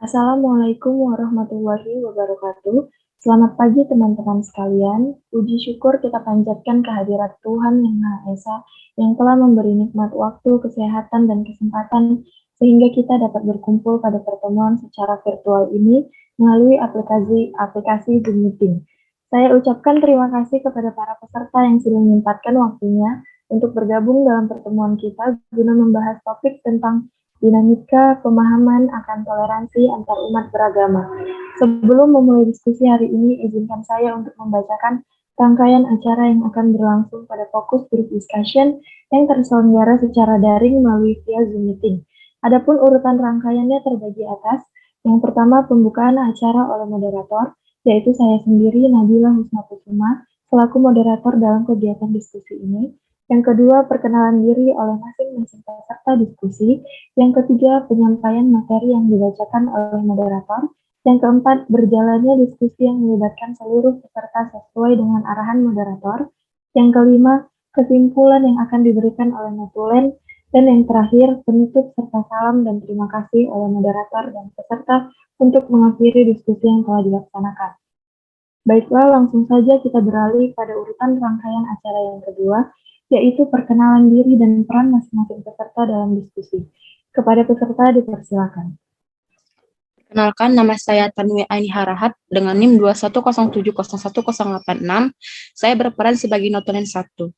Assalamualaikum warahmatullahi wabarakatuh. Selamat pagi teman-teman sekalian. Puji syukur kita panjatkan kehadirat Tuhan Yang Maha Esa yang telah memberi nikmat waktu, kesehatan, dan kesempatan sehingga kita dapat berkumpul pada pertemuan secara virtual ini melalui aplikasi Zoom Meeting. Saya ucapkan terima kasih kepada para peserta yang sudah menyempatkan waktunya untuk bergabung dalam pertemuan kita guna membahas topik tentang dinamika pemahaman akan toleransi antar umat beragama. Sebelum memulai diskusi hari ini, izinkan saya untuk membacakan rangkaian acara yang akan berlangsung pada fokus group discussion yang terselenggara secara daring melalui via Zoom Meeting. Adapun urutan rangkaiannya terbagi atas. Yang pertama, pembukaan acara oleh moderator, yaitu saya sendiri, Nabila Husnakusuma, selaku moderator dalam kegiatan diskusi ini. Yang kedua, perkenalan diri oleh masing-masing peserta diskusi. Yang ketiga, penyampaian materi yang dibacakan oleh moderator. Yang keempat, berjalannya diskusi yang melibatkan seluruh peserta sesuai dengan arahan moderator. Yang kelima, kesimpulan yang akan diberikan oleh notulen. Dan yang terakhir, penutup serta salam dan terima kasih oleh moderator dan peserta untuk mengakhiri diskusi yang telah dilaksanakan. Baiklah, langsung saja kita beralih pada urutan rangkaian acara yang kedua, yaitu perkenalan diri dan peran masing-masing peserta dalam diskusi. Kepada peserta dipersilakan. Perkenalkan, nama saya Tanwi Aini Harahat dengan NIM 210701086. Saya berperan sebagai notulen 1.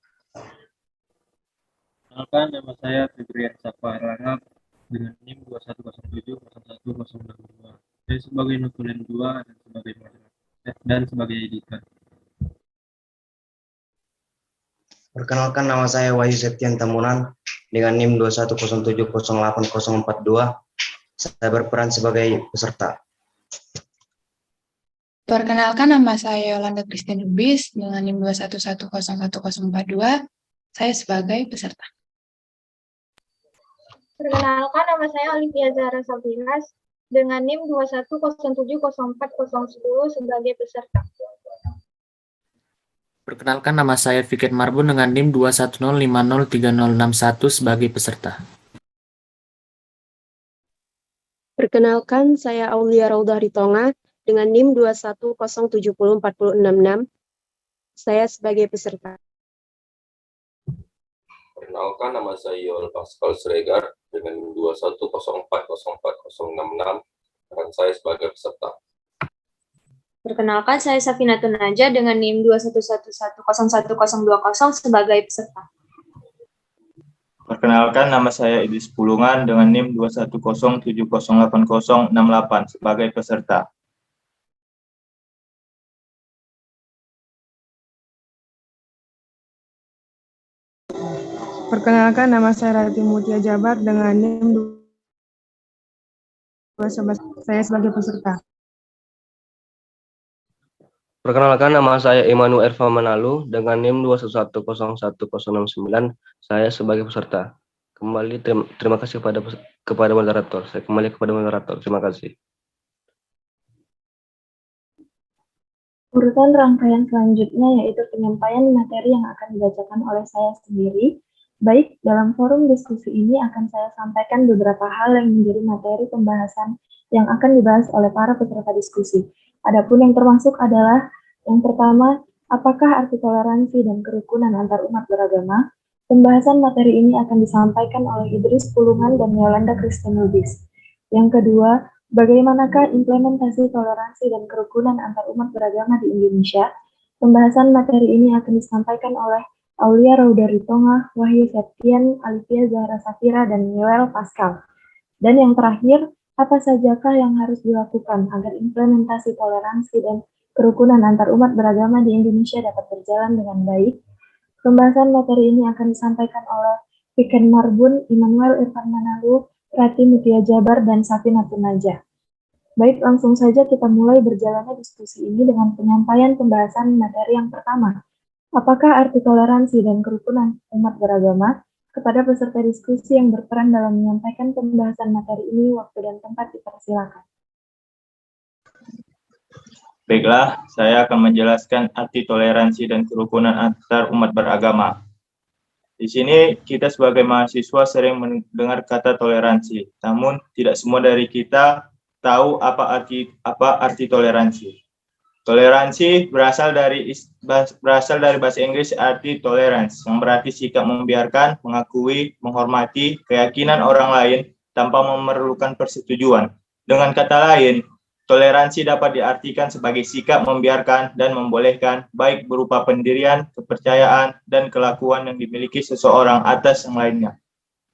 Perkenalkan, nama saya Febrian Saparahap dengan NIM 210701062. Saya sebagai notulen 2 dan sebagai editor. Perkenalkan, nama saya Wahyu Septian Tamunan dengan NIM 210708042. Saya berperan sebagai peserta. Perkenalkan, nama saya Yolanda Christine Lubis dengan NIM 211011042. Saya sebagai peserta. Perkenalkan, nama saya Olivia Zahra Sabinas dengan NIM 210704010 sebagai peserta. Perkenalkan, nama saya Fikret Marbun dengan NIM 210503061 sebagai peserta. Perkenalkan, saya Aulia Raudah Ritonga dengan NIM 210704066. Saya sebagai peserta. Perkenalkan, nama saya Yol Pascal Sregar dengan NIM 210404066 dan saya sebagai peserta. Perkenalkan, saya Safina Tunaja dengan NIM 211101020 sebagai peserta. Perkenalkan, nama saya Idris Pulungan dengan NIM 210708068 sebagai peserta. Perkenalkan, nama saya Rati Mutia Jabar dengan NIM 211. Saya sebagai peserta. Perkenalkan, nama saya Imanu Erva Manalu dengan NIM 211101069. Saya sebagai peserta. Kembali terima kasih kepada moderator. Saya kembali kepada moderator. Terima kasih. Urutan rangkaian selanjutnya yaitu penyampaian materi yang akan dibacakan oleh saya sendiri. Baik, dalam forum diskusi ini akan saya sampaikan beberapa hal yang menjadi materi pembahasan yang akan dibahas oleh para peserta diskusi. Adapun yang termasuk adalah yang pertama, apakah arti toleransi dan kerukunan antar umat beragama? Pembahasan materi ini akan disampaikan oleh Idris Pulungan dan Yolanda Christine Lubis. Yang kedua, bagaimanakah implementasi toleransi dan kerukunan antar umat beragama di Indonesia? Pembahasan materi ini akan disampaikan oleh Aulia Raudah Ritonga, Wahyu Septian, Alivia Zahra Safira, dan Yoel Pascal. Dan yang terakhir, apa sajakah yang harus dilakukan agar implementasi toleransi dan kerukunan antar umat beragama di Indonesia dapat berjalan dengan baik? Pembahasan materi ini akan disampaikan oleh Fikret Marbun, Immanuel Irfan Manalu, Rati Mutia Jabar, dan Safina Tunaja. Baik, langsung saja kita mulai berjalannya diskusi ini dengan penyampaian pembahasan materi yang pertama. Apakah arti toleransi dan kerukunan umat beragama? Kepada peserta diskusi yang berperan dalam menyampaikan pembahasan materi ini, waktu dan tempat dipersilakan. Baiklah, saya akan menjelaskan arti toleransi dan kerukunan antar umat beragama. Di sini kita sebagai mahasiswa sering mendengar kata toleransi, namun tidak semua dari kita tahu apa arti toleransi. Toleransi berasal dari bahasa Inggris arti tolerance, yang berarti sikap membiarkan, mengakui, menghormati keyakinan orang lain tanpa memerlukan persetujuan. Dengan kata lain, toleransi dapat diartikan sebagai sikap membiarkan dan membolehkan, baik berupa pendirian, kepercayaan, dan kelakuan yang dimiliki seseorang atas yang lainnya.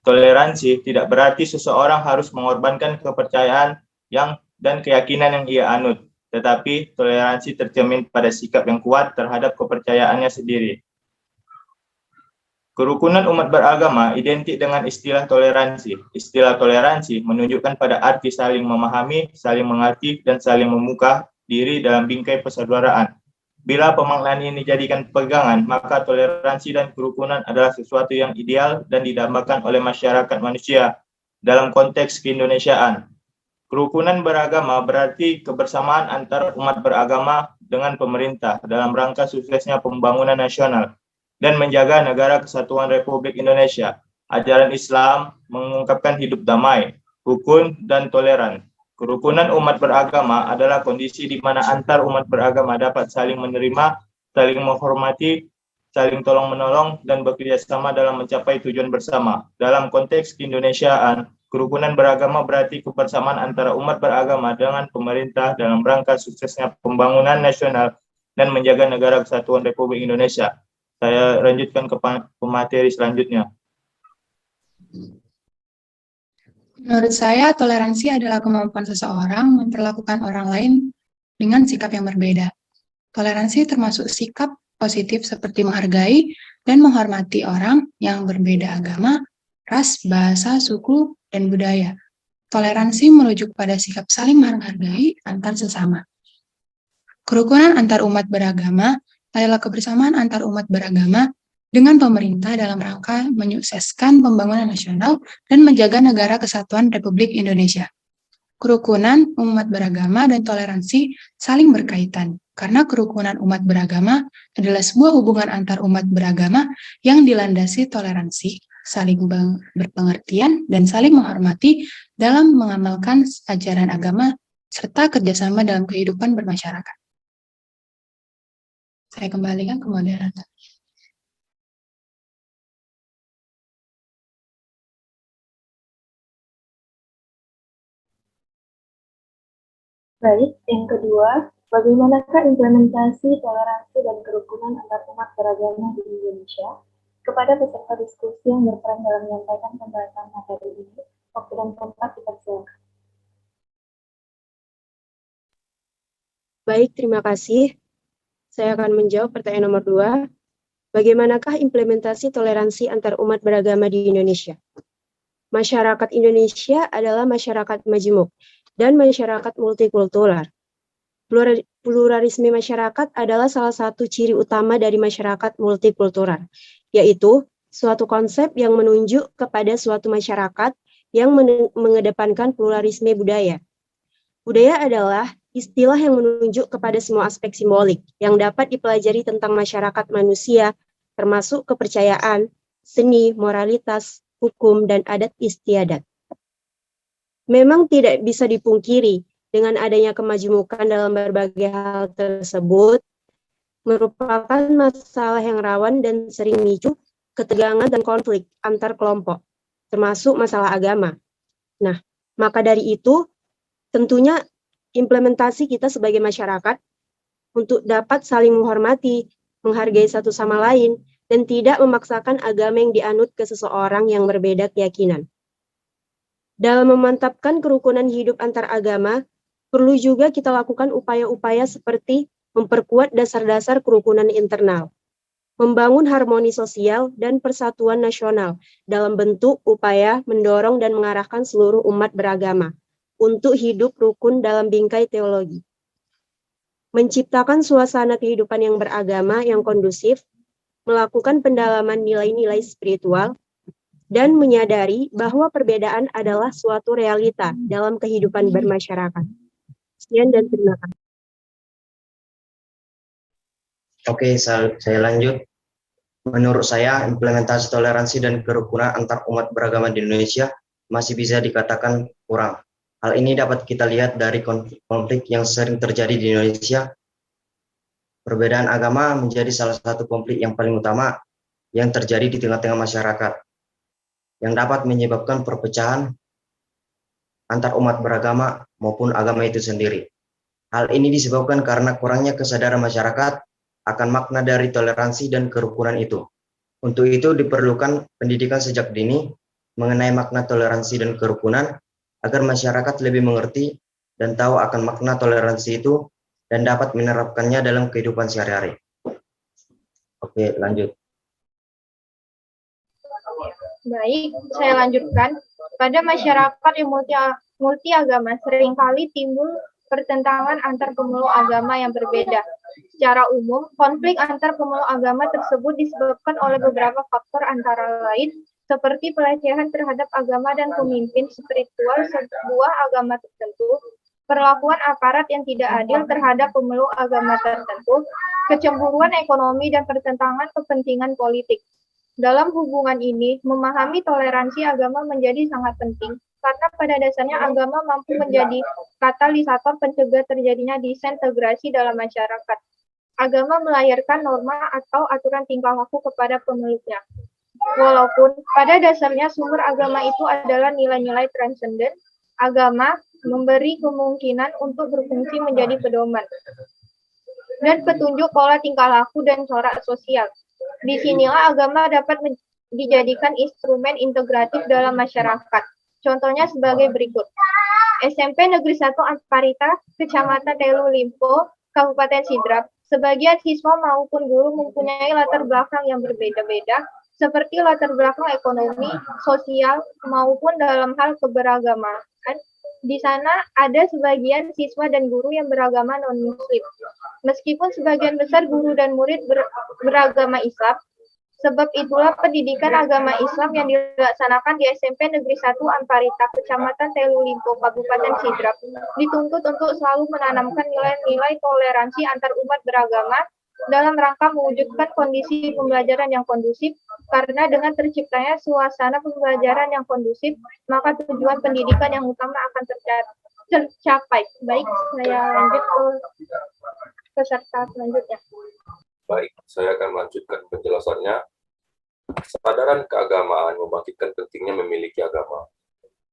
Toleransi tidak berarti seseorang harus mengorbankan kepercayaan dan keyakinan yang ia anut, tetapi toleransi tercermin pada sikap yang kuat terhadap kepercayaannya sendiri. Kerukunan umat beragama identik dengan istilah toleransi. Istilah toleransi menunjukkan pada arti saling memahami, saling mengerti, dan saling membuka diri dalam bingkai persaudaraan. Bila pemaknaan ini dijadikan pegangan, maka toleransi dan kerukunan adalah sesuatu yang ideal dan didambakan oleh masyarakat manusia dalam konteks keindonesiaan. Kerukunan beragama berarti kebersamaan antar umat beragama dengan pemerintah dalam rangka suksesnya pembangunan nasional dan menjaga negara kesatuan Republik Indonesia. Ajaran Islam mengungkapkan hidup damai, rukun, dan toleran. Kerukunan umat beragama adalah kondisi di mana antar umat beragama dapat saling menerima, saling menghormati, saling tolong-menolong, dan bekerjasama dalam mencapai tujuan bersama. Dalam konteks keindonesiaan, kerukunan beragama berarti kebersamaan antara umat beragama dengan pemerintah dalam rangka suksesnya pembangunan nasional dan menjaga negara kesatuan Republik Indonesia. Saya lanjutkan ke materi selanjutnya. Menurut saya, toleransi adalah kemampuan seseorang memperlakukan orang lain dengan sikap yang berbeda. Toleransi termasuk sikap positif seperti menghargai dan menghormati orang yang berbeda agama, ras, bahasa, suku, dan budaya. Toleransi merujuk pada sikap saling menghargai antar sesama. Kerukunan antar umat beragama adalah kebersamaan antar umat beragama dengan pemerintah dalam rangka menyukseskan pembangunan nasional dan menjaga negara kesatuan Republik Indonesia. Kerukunan umat beragama dan toleransi saling berkaitan, karena kerukunan umat beragama adalah sebuah hubungan antar umat beragama yang dilandasi toleransi, saling berpengertian, dan saling menghormati dalam mengamalkan ajaran agama, serta kerjasama dalam kehidupan bermasyarakat. Saya kembalikan ke moderator. Baik, yang kedua, bagaimanakah implementasi toleransi dan kerukunan antar umat beragama di Indonesia? Kepada peserta diskusi yang berperan dalam menyampaikan pembahasan materi ini, waktu dan tempat dipersilakan. Baik, terima kasih. Saya akan menjawab pertanyaan nomor 2. Bagaimanakah implementasi toleransi antar umat beragama di Indonesia? Masyarakat Indonesia adalah masyarakat majemuk dan masyarakat multikultural. Pluralisme masyarakat adalah salah satu ciri utama dari masyarakat multikultural, yaitu suatu konsep yang menunjuk kepada suatu masyarakat yang mengedepankan pluralisme budaya. Budaya adalah istilah yang menunjuk kepada semua aspek simbolik yang dapat dipelajari tentang masyarakat manusia, termasuk kepercayaan, seni, moralitas, hukum, dan adat istiadat. Memang tidak bisa dipungkiri dengan adanya kemajemukan dalam berbagai hal tersebut merupakan masalah yang rawan dan sering memicu ketegangan dan konflik antar kelompok, termasuk masalah agama. Nah, maka dari itu, tentunya implementasi kita sebagai masyarakat untuk dapat saling menghormati, menghargai satu sama lain, dan tidak memaksakan agama yang dianut ke seseorang yang berbeda keyakinan. Dalam memantapkan kerukunan hidup antar agama, perlu juga kita lakukan upaya-upaya seperti memperkuat dasar-dasar kerukunan internal, membangun harmoni sosial dan persatuan nasional dalam bentuk upaya mendorong dan mengarahkan seluruh umat beragama untuk hidup rukun dalam bingkai teologi. Menciptakan suasana kehidupan yang beragama yang kondusif, melakukan pendalaman nilai-nilai spiritual, dan menyadari bahwa perbedaan adalah suatu realita dalam kehidupan bermasyarakat. Sekian dan terima kasih. Oke, saya lanjut. Menurut saya, implementasi toleransi dan kerukunan antar umat beragama di Indonesia masih bisa dikatakan kurang. Hal ini dapat kita lihat dari konflik yang sering terjadi di Indonesia. Perbedaan agama menjadi salah satu konflik yang paling utama yang terjadi di tengah-tengah masyarakat, yang dapat menyebabkan perpecahan antar umat beragama maupun agama itu sendiri. Hal ini disebabkan karena kurangnya kesadaran masyarakat akan makna dari toleransi dan kerukunan itu. Untuk itu diperlukan pendidikan sejak dini mengenai makna toleransi dan kerukunan agar masyarakat lebih mengerti dan tahu akan makna toleransi itu dan dapat menerapkannya dalam kehidupan sehari-hari. Oke, lanjut. Baik, saya lanjutkan. Pada masyarakat yang multi agama seringkali timbul pertentangan antar pemeluk agama yang berbeda. Secara umum, konflik antar pemeluk agama tersebut disebabkan oleh beberapa faktor antara lain seperti pelecehan terhadap agama dan pemimpin spiritual sebuah agama tertentu, perlakuan aparat yang tidak adil terhadap pemeluk agama tertentu, kecemburuan ekonomi dan pertentangan kepentingan politik. Dalam hubungan ini, memahami toleransi agama menjadi sangat penting, karena pada dasarnya agama mampu menjadi katalisator pencegah terjadinya disintegrasi dalam masyarakat. Agama melahirkan norma atau aturan tingkah laku kepada pemeluknya. Walaupun pada dasarnya sumber agama itu adalah nilai-nilai transenden, agama memberi kemungkinan untuk berfungsi menjadi pedoman dan petunjuk pola tingkah laku dan corak sosial. Disinilah agama dapat dijadikan instrumen integratif dalam masyarakat. Contohnya sebagai berikut. SMP Negeri 1 Amparita, Kecamatan Telu Limpo, Kabupaten Sidrap. Sebagian siswa maupun guru mempunyai latar belakang yang berbeda-beda, seperti latar belakang ekonomi, sosial, maupun dalam hal keberagamaan. Di sana ada sebagian siswa dan guru yang beragama non-muslim. Meskipun sebagian besar guru dan murid beragama Islam, sebab itulah pendidikan agama Islam yang dilaksanakan di SMP Negeri 1 Amparita, Kecamatan Telu Limpo, Kabupaten Sidrap, dituntut untuk selalu menanamkan nilai-nilai toleransi antar umat beragama dalam rangka mewujudkan kondisi pembelajaran yang kondusif, karena dengan terciptanya suasana pembelajaran yang kondusif, maka tujuan pendidikan yang utama akan tercapai. Baik, saya lanjut ke peserta selanjutnya. Baik, saya akan melanjutkan penjelasannya. Kesadaran keagamaan membangkitkan pentingnya memiliki agama.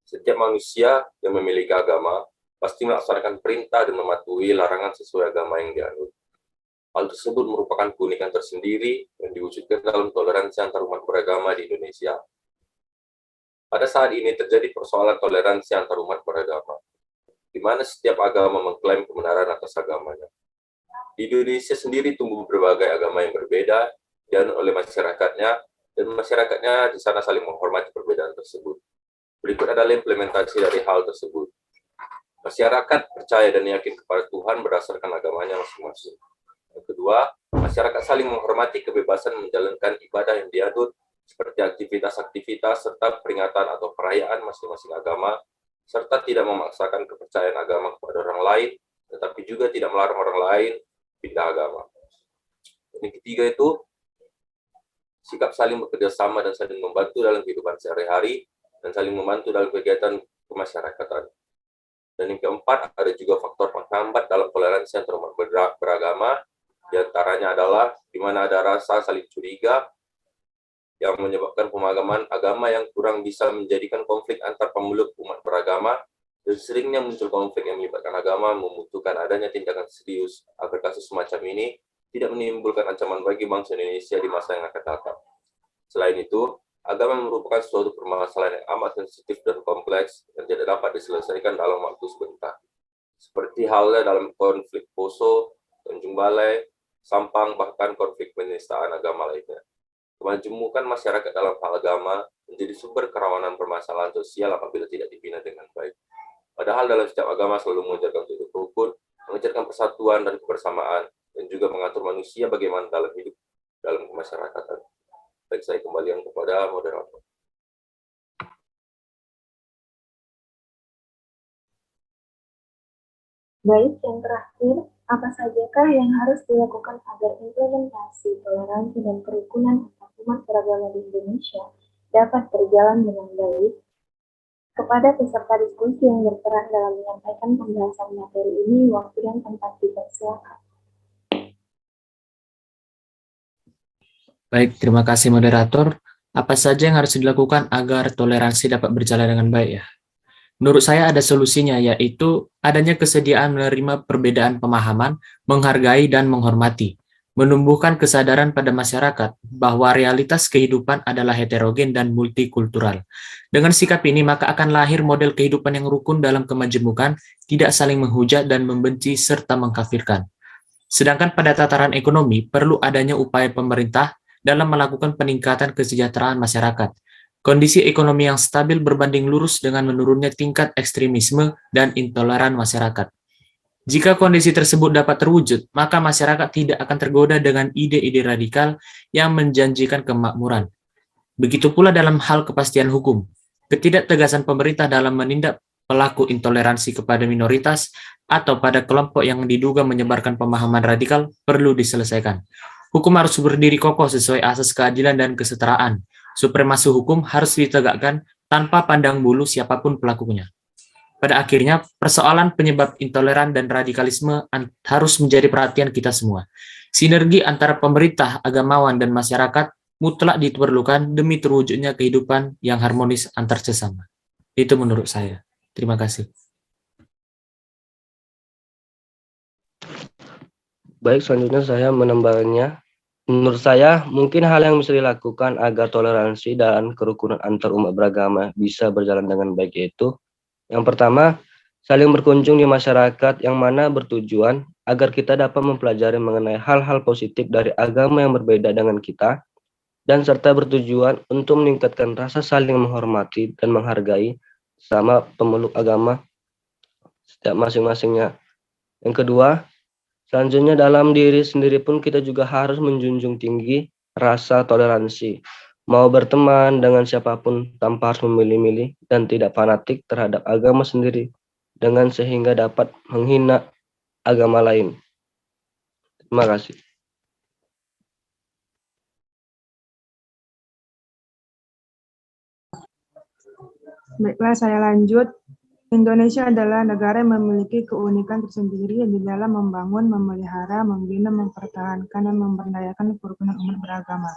Setiap manusia yang memiliki agama pasti melaksanakan perintah dan mematuhi larangan sesuai agama yang dianut. Hal tersebut merupakan keunikan tersendiri yang diwujudkan dalam toleransi antar umat beragama di Indonesia. Pada saat ini terjadi persoalan toleransi antar umat beragama, di mana setiap agama mengklaim kebenaran atas agamanya. Di Indonesia sendiri tumbuh berbagai agama yang berbeda dan oleh masyarakatnya, dan masyarakatnya di sana saling menghormati perbedaan tersebut. Berikut adalah implementasi dari hal tersebut. Masyarakat percaya dan yakin kepada Tuhan berdasarkan agamanya masing-masing. Yang kedua, masyarakat saling menghormati kebebasan menjalankan ibadah yang dianut, seperti aktivitas-aktivitas serta peringatan atau perayaan masing-masing agama, serta tidak memaksakan kepercayaan agama kepada orang lain, tetapi juga tidak melarang orang lain pindah agama. Yang ketiga itu, sikap saling bekerja sama dan saling membantu dalam kehidupan sehari-hari, dan saling membantu dalam kegiatan kemasyarakatan. Dan yang keempat, ada juga faktor penghambat dalam toleransi antar umat beragama. Di antaranya adalah di mana ada rasa saling curiga yang menyebabkan pemahaman agama yang kurang bisa menjadikan konflik antar pemeluk umat beragama, dan seringnya muncul konflik yang melibatkan agama membutuhkan adanya tindakan serius agar kasus semacam ini tidak menimbulkan ancaman bagi bangsa Indonesia di masa yang akan datang. Selain itu, agama merupakan suatu permasalahan yang amat sensitif dan kompleks yang tidak dapat diselesaikan dalam waktu sebentar. Seperti halnya dalam konflik Poso, Tanjung Balai, Sampang, bahkan konflik penistaan agama lainnya. Kemajemukan masyarakat dalam hal agama menjadi sumber kerawanan permasalahan sosial apabila tidak dibina dengan baik. Padahal dalam setiap agama selalu mengajarkan untuk rukun, mengajarkan persatuan dan kebersamaan, dan juga mengatur manusia bagaimana dalam hidup dalam kemasyarakatan. Baik, saya kembalikan kepada moderator. Baik, yang terakhir, apa sajakah yang harus dilakukan agar implementasi toleransi dan kerukunan antar umat beragama di Indonesia dapat berjalan dengan baik? Kepada peserta diskusi yang berperan dalam menyampaikan pembahasan materi ini, waktu dan tempat dipersilakan. Baik, terima kasih moderator. Apa saja yang harus dilakukan agar toleransi dapat berjalan dengan baik ya? Menurut saya ada solusinya, yaitu adanya kesediaan menerima perbedaan pemahaman, menghargai dan menghormati, menumbuhkan kesadaran pada masyarakat bahwa realitas kehidupan adalah heterogen dan multikultural. Dengan sikap ini, maka akan lahir model kehidupan yang rukun dalam kemajemukan, tidak saling menghujat dan membenci serta mengkafirkan. Sedangkan pada tataran ekonomi, perlu adanya upaya pemerintah dalam melakukan peningkatan kesejahteraan masyarakat. Kondisi ekonomi yang stabil berbanding lurus dengan menurunnya tingkat ekstremisme dan intoleran masyarakat. Jika kondisi tersebut dapat terwujud, maka masyarakat tidak akan tergoda dengan ide-ide radikal yang menjanjikan kemakmuran. Begitu pula dalam hal kepastian hukum. Ketidaktegasan pemerintah dalam menindak pelaku intoleransi kepada minoritas atau pada kelompok yang diduga menyebarkan pemahaman radikal perlu diselesaikan. Hukum harus berdiri kokoh sesuai asas keadilan dan kesetaraan. Supremasi hukum harus ditegakkan tanpa pandang bulu siapapun pelakunya. Pada akhirnya, persoalan penyebab intoleran dan radikalisme harus menjadi perhatian kita semua. Sinergi antara pemerintah, agamawan, dan masyarakat mutlak diperlukan demi terwujudnya kehidupan yang harmonis antar sesama. Itu menurut saya. Terima kasih. Baik, selanjutnya saya menambahkannya. Menurut saya, mungkin hal yang bisa dilakukan agar toleransi dan kerukunan antar umat beragama bisa berjalan dengan baik yaitu, yang pertama, saling berkunjung di masyarakat yang mana bertujuan agar kita dapat mempelajari mengenai hal-hal positif dari agama yang berbeda dengan kita, dan serta bertujuan untuk meningkatkan rasa saling menghormati dan menghargai sama pemeluk agama setiap masing-masingnya. Yang kedua, selanjutnya dalam diri sendiri pun kita juga harus menjunjung tinggi rasa toleransi. Mau berteman dengan siapapun tanpa harus memilih-milih dan tidak fanatik terhadap agama sendiri dengan sehingga dapat menghina agama lain. Terima kasih. Baiklah, saya lanjut. Indonesia adalah negara yang memiliki keunikan tersendiri di dalam membangun, memelihara, membina, mempertahankan, dan memberdayakan kerukunan umat beragama.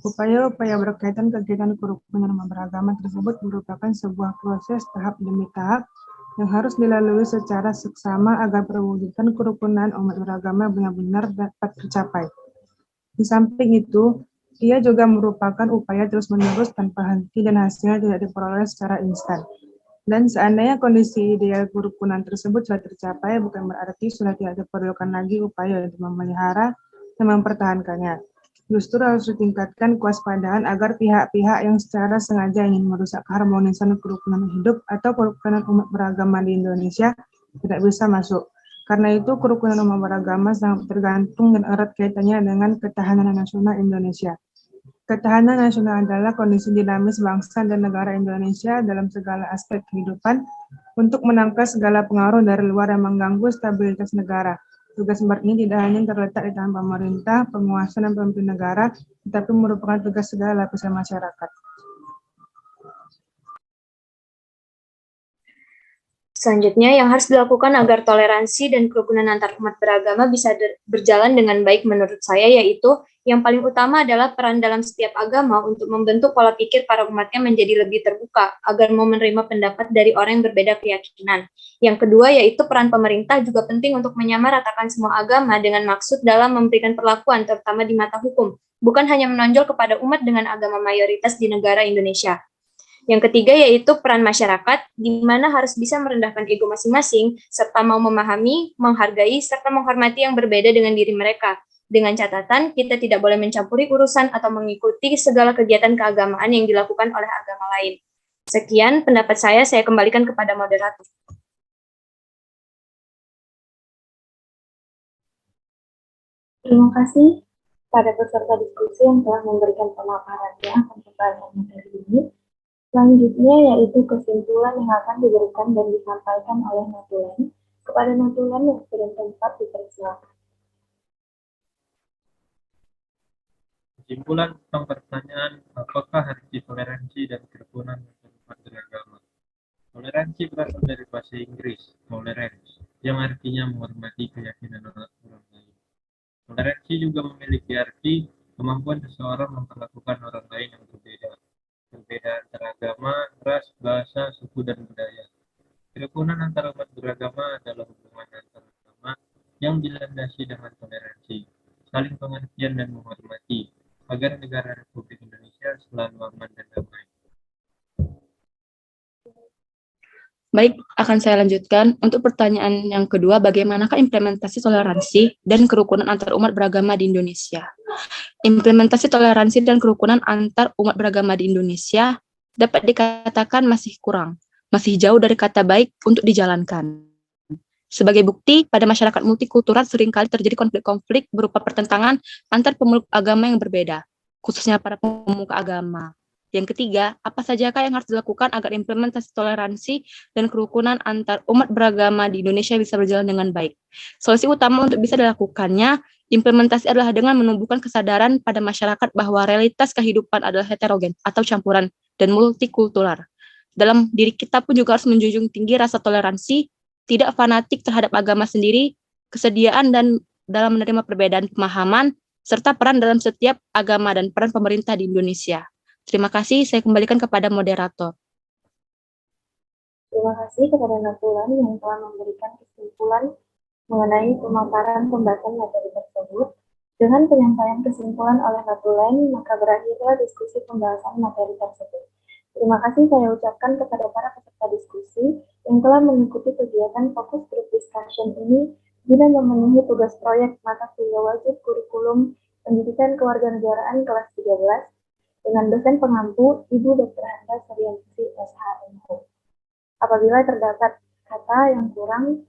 Upaya-upaya berkaitan kegiatan kerukunan umat beragama tersebut merupakan sebuah proses tahap demi tahap yang harus dilalui secara seksama agar perwujudan kerukunan umat beragama benar-benar dapat tercapai. Di samping itu, ia juga merupakan upaya terus-menerus tanpa henti dan hasilnya tidak diperoleh secara instan. Dan seandainya kondisi ideal kerukunan tersebut sudah tercapai, bukan berarti sudah tidak diperlukan lagi upaya untuk memelihara dan mempertahankannya. Justru harus ditingkatkan kewaspadaan agar pihak-pihak yang secara sengaja ingin merusak keharmonisan kerukunan hidup atau kerukunan umat beragama di Indonesia tidak bisa masuk. Karena itu, kerukunan umat beragama sangat tergantung dan erat kaitannya dengan ketahanan nasional Indonesia. Ketahanan nasional adalah kondisi dinamis bangsa dan negara Indonesia dalam segala aspek kehidupan untuk menangkal segala pengaruh dari luar yang mengganggu stabilitas negara. Tugas ini tidak hanya terletak di tangan pemerintah, penguasa, dan pemimpin negara, tetapi merupakan tugas segala lapisan masyarakat. Selanjutnya, yang harus dilakukan agar toleransi dan kerukunan antar umat beragama bisa berjalan dengan baik menurut saya, yaitu yang paling utama adalah peran dalam setiap agama untuk membentuk pola pikir para umatnya menjadi lebih terbuka, agar mau menerima pendapat dari orang yang berbeda keyakinan. Yang kedua, yaitu peran pemerintah juga penting untuk menyamaratakan semua agama dengan maksud dalam memberikan perlakuan, terutama di mata hukum, bukan hanya menonjol kepada umat dengan agama mayoritas di negara Indonesia. Yang ketiga yaitu peran masyarakat, di mana harus bisa merendahkan ego masing-masing, serta mau memahami, menghargai, serta menghormati yang berbeda dengan diri mereka. Dengan catatan, kita tidak boleh mencampuri urusan atau mengikuti segala kegiatan keagamaan yang dilakukan oleh agama lain. Sekian pendapat saya kembalikan kepada moderator. Terima kasih pada peserta diskusi yang telah memberikan pemaparannya akan pembahasan materi ini. Selanjutnya yaitu kesimpulan yang akan diberikan dan disampaikan oleh notulen. Kepada notulen yang sudah tempat dipersilakan. Kesimpulan tentang pertanyaan apakah arti toleransi dan kerukunan umat beragama. Toleransi berasal dari bahasa Inggris, tolerance, yang artinya menghormati keyakinan orang lain. Toleransi juga memiliki arti kemampuan seseorang memperlakukan orang lain yang berbeda antara agama, ras, bahasa, suku, dan budaya. Kerukunan antar umat beragama adalah hubungan antar agama yang dilandasi dengan toleransi, saling pengertian dan menghormati, agar negara Republik Indonesia selalu aman dan damai. Baik, akan saya lanjutkan. Untuk pertanyaan yang kedua, bagaimanakah implementasi toleransi dan kerukunan antar umat beragama di Indonesia? Implementasi toleransi dan kerukunan antar umat beragama di Indonesia dapat dikatakan masih kurang, masih jauh dari kata baik untuk dijalankan. Sebagai bukti, pada masyarakat multikultural seringkali terjadi konflik-konflik berupa pertentangan antar pemeluk agama yang berbeda, khususnya para pemuka agama. Yang ketiga, apa sajakah yang harus dilakukan agar implementasi toleransi dan kerukunan antar umat beragama di Indonesia bisa berjalan dengan baik? Solusi utama untuk bisa dilakukannya, implementasi adalah dengan menumbuhkan kesadaran pada masyarakat bahwa realitas kehidupan adalah heterogen atau campuran dan multikultural. Dalam diri kita pun juga harus menjunjung tinggi rasa toleransi, tidak fanatik terhadap agama sendiri, kesediaan dan dalam menerima perbedaan pemahaman, serta peran dalam setiap agama dan peran pemerintah di Indonesia. Terima kasih, saya kembalikan kepada moderator. Terima kasih kepada Natulan yang telah memberikan kesimpulan mengenai pemaparan pembahasan materi tersebut. Dengan penyampaian kesimpulan oleh Natulan, maka berakhirlah diskusi pembahasan materi tersebut. Terima kasih saya ucapkan kepada para peserta diskusi yang telah mengikuti kegiatan fokus group discussion ini guna memenuhi tugas proyek mata kuliah wajib kurikulum pendidikan kewarganegaraan kelas 13 dengan dosen pengampu Ibu Dr. Handa Suryanti SHMH. Apabila terdapat kata yang kurang,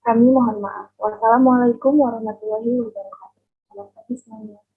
kami mohon maaf. Wassalamualaikum warahmatullahi wabarakatuh. Selamat pagi semuanya.